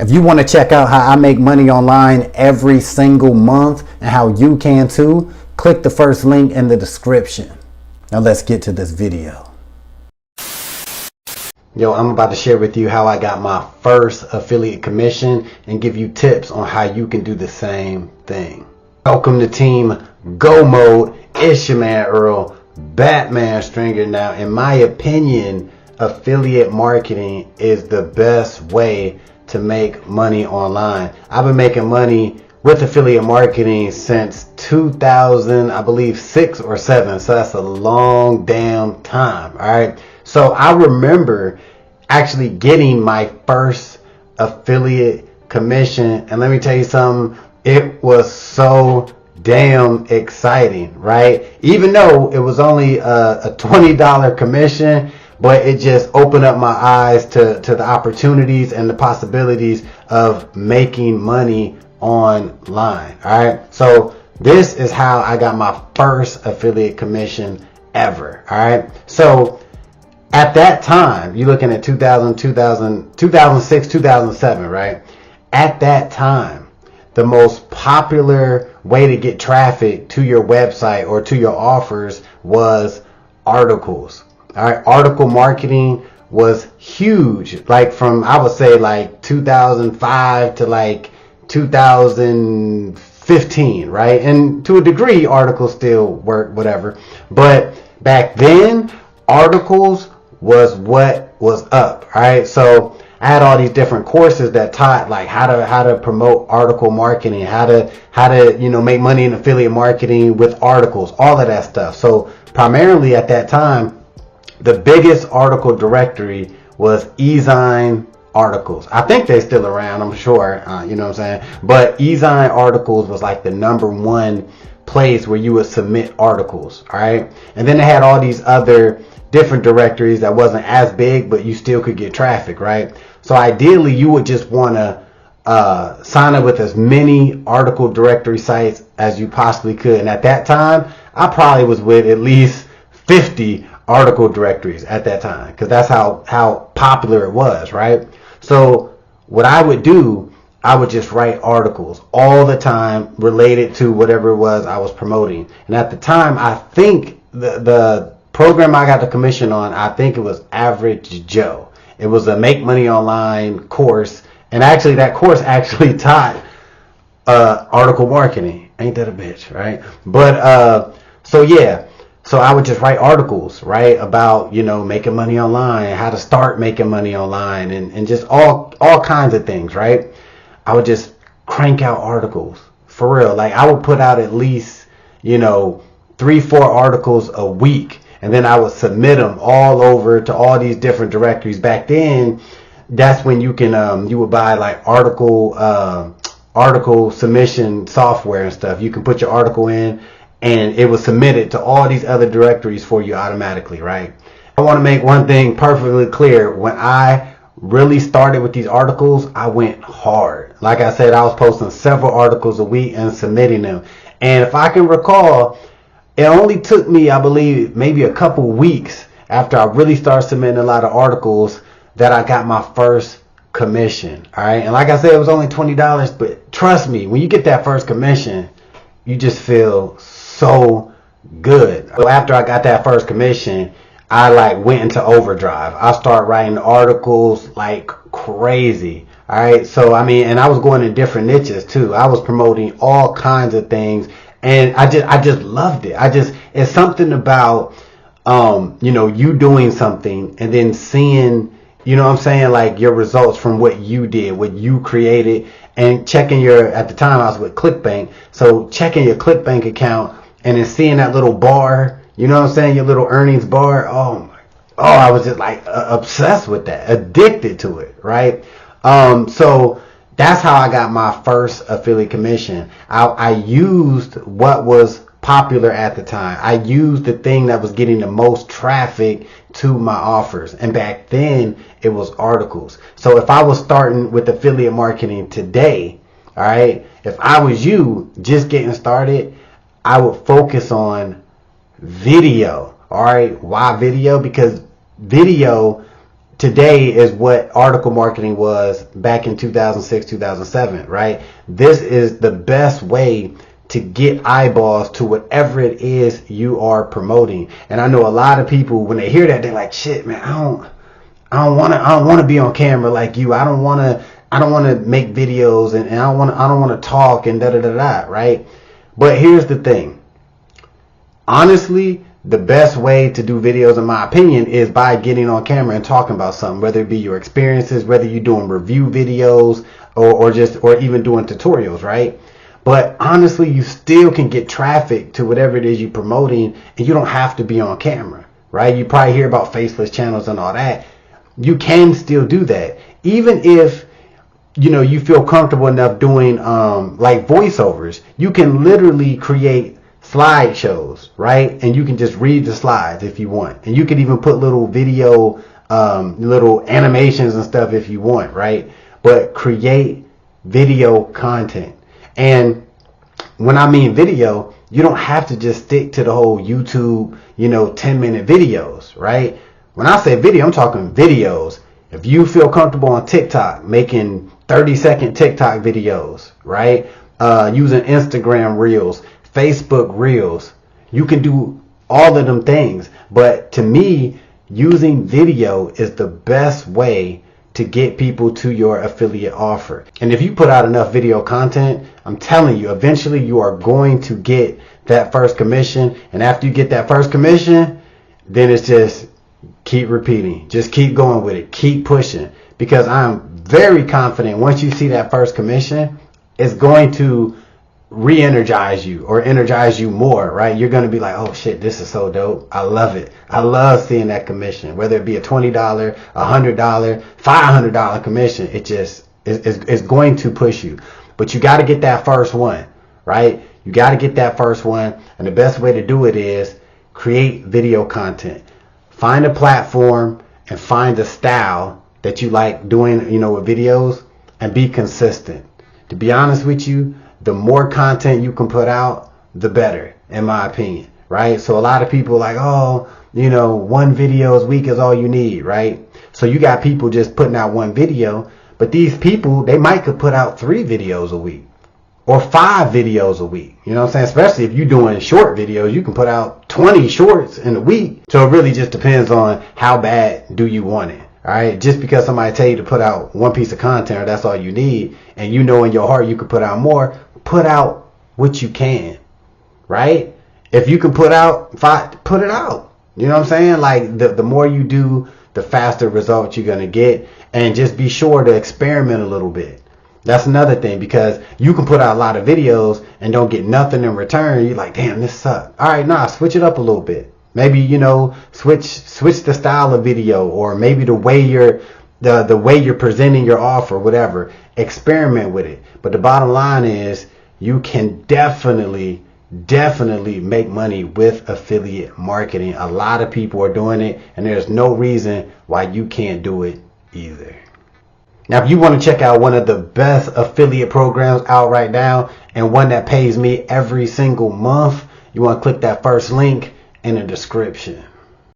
If you want to check out how I make money online every single month and how you can too, click the first link in the description. Now let's get to this video. Yo, I'm about to share with you how I got my first affiliate commission and give you tips on how you can do the same thing. Welcome to Team Go Mode. It's your man Earl, Batman Stringer. Now, in my opinion, affiliate marketing is the best way to make money online. I've been making money with affiliate marketing since 2000, I believe 6 or 7. So that's a long damn time. All right. So I remember actually getting my first affiliate commission. And let me tell you something, it was so damn exciting, right? Even though it was only a $20 commission, but it just opened up my eyes to the opportunities and the possibilities of making money online. All right. So this is how I got my first affiliate commission ever. All right. So at that time, you're looking at 2006, 2007, right? At that time, the most popular way to get traffic to your website or to your offers was articles. All right, article marketing was huge. Like from, I would say like 2005 to like 2015, right? And to a degree, articles still work, whatever. But back then, articles was what was up, all right? So I had all these different courses that taught like how to promote article marketing, how to make money in affiliate marketing with articles, all of that stuff. So primarily at that time, the biggest article directory was eZine articles. I think they're still around, I'm sure, you know what I'm saying? But eZine articles was like the #1 place where you would submit articles, all right? And then they had all these other different directories that wasn't as big, but you still could get traffic, right? So ideally, you would just want to sign up with as many article directory sites as you possibly could. And at that time, I probably was with at least 50 article directories at that time, because that's how popular it was, right? So what I would do, I would just write articles all the time related to whatever it was I was promoting. And at the time, I think the program I got the commission on, I think it was Average Joe. It was a Make Money Online course, and actually that course actually taught article marketing. Ain't that a bitch, right? But so yeah. So I would just write articles, right, about, making money online, how to start making money online, and just all kinds of things, right? I would just crank out articles for real. Like I would put out at least, 3-4 articles a week, and then I would submit them all over to all these different directories. Back then, that's when you can you would buy like article submission software and stuff. You can put your article in, and it was submitted to all these other directories for you automatically, right? I want to make one thing perfectly clear. When I really started with these articles, I went hard. Like I said, I was posting several articles a week and submitting them. And if I can recall, it only took me, I believe, maybe a couple weeks after I really started submitting a lot of articles that I got my first commission, all right? And like I said, it was only $20, but trust me, when you get that first commission, you just feel so good. So after I got that first commission, I like went into overdrive. I started writing articles like crazy. All right. So I mean, and I was going in different niches too. I was promoting all kinds of things, and I just loved it. It's something about you doing something and then seeing, like your results from what you did, what you created, and checking at the time I was with ClickBank, so checking your ClickBank account and then seeing that little bar, your little earnings bar. I was just like obsessed with that, addicted to it, right? So that's how I got my first affiliate commission. I used what was popular at the time. I used the thing that was getting the most traffic to my offers. And back then it was articles. So if I was starting with affiliate marketing today, all right, if I was you just getting started, I would focus on video. All right. Why video? Because video today is what article marketing was back in 2006, 2007, right? This is the best way to get eyeballs to whatever it is you are promoting. And I know a lot of people, when they hear that, they're like, shit, man, I don't want to be on camera like you. I don't want to make videos, and I don't want to talk and da da da da, right? But here's the thing. Honestly, the best way to do videos, in my opinion, is by getting on camera and talking about something, whether it be your experiences, whether you're doing review videos or even doing tutorials, right? But honestly, you still can get traffic to whatever it is you're promoting, and you don't have to be on camera, right? You probably hear about faceless channels and all that. You can still do that, even if you feel comfortable enough doing like voiceovers. You can literally create slideshows, right? And you can just read the slides if you want, and you can even put little video, little animations and stuff if you want, right? But create video content. And when I mean video, you don't have to just stick to the whole YouTube, 10-minute videos, right? When I say video, I'm talking videos. If you feel comfortable on TikTok, making 30-second TikTok videos, right? Using Instagram Reels, Facebook Reels, you can do all of them things. But to me, using video is the best way to get people to your affiliate offer. And if you put out enough video content, I'm telling you, eventually you are going to get that first commission. And after you get that first commission, then it's just keep repeating. Just keep going with it. Keep pushing. Because I'm very confident once you see that first commission, it's going to re-energize you or energize you more, right? You're going to be like, oh shit, this is so dope. I love it. I love seeing that commission, whether it be a $20, $100, $500 commission. It just is going to push you. But you got to get that first one, right? You got to get that first one. And the best way to do it is create video content. Find a platform and find a style that you like doing, with videos, and be consistent. To be honest with you, the more content you can put out, the better, in my opinion, right? So a lot of people are like, oh, one video a week is all you need, right? So you got people just putting out one video, but these people, they might could put out 3 videos a week or 5 videos a week. You know what I'm saying? Especially if you're doing short videos, you can put out 20 shorts in a week. So it really just depends on how bad do you want it. All right, just because somebody tell you to put out one piece of content, or that's all you need, and in your heart you could put out more, put out what you can, right? If you can put out 5, put it out. You know what I'm saying? Like the more you do, the faster results you're gonna get, and just be sure to experiment a little bit. That's another thing, because you can put out a lot of videos and don't get nothing in return. You're like, damn, this sucks. All right, switch it up a little bit. Maybe, switch the style of video, or maybe the way you're presenting your offer, whatever. Experiment with it. But the bottom line is you can definitely make money with affiliate marketing. A lot of people are doing it, and there's no reason why you can't do it either. Now, if you want to check out one of the best affiliate programs out right now, and one that pays me every single month, you want to click that first link in the description.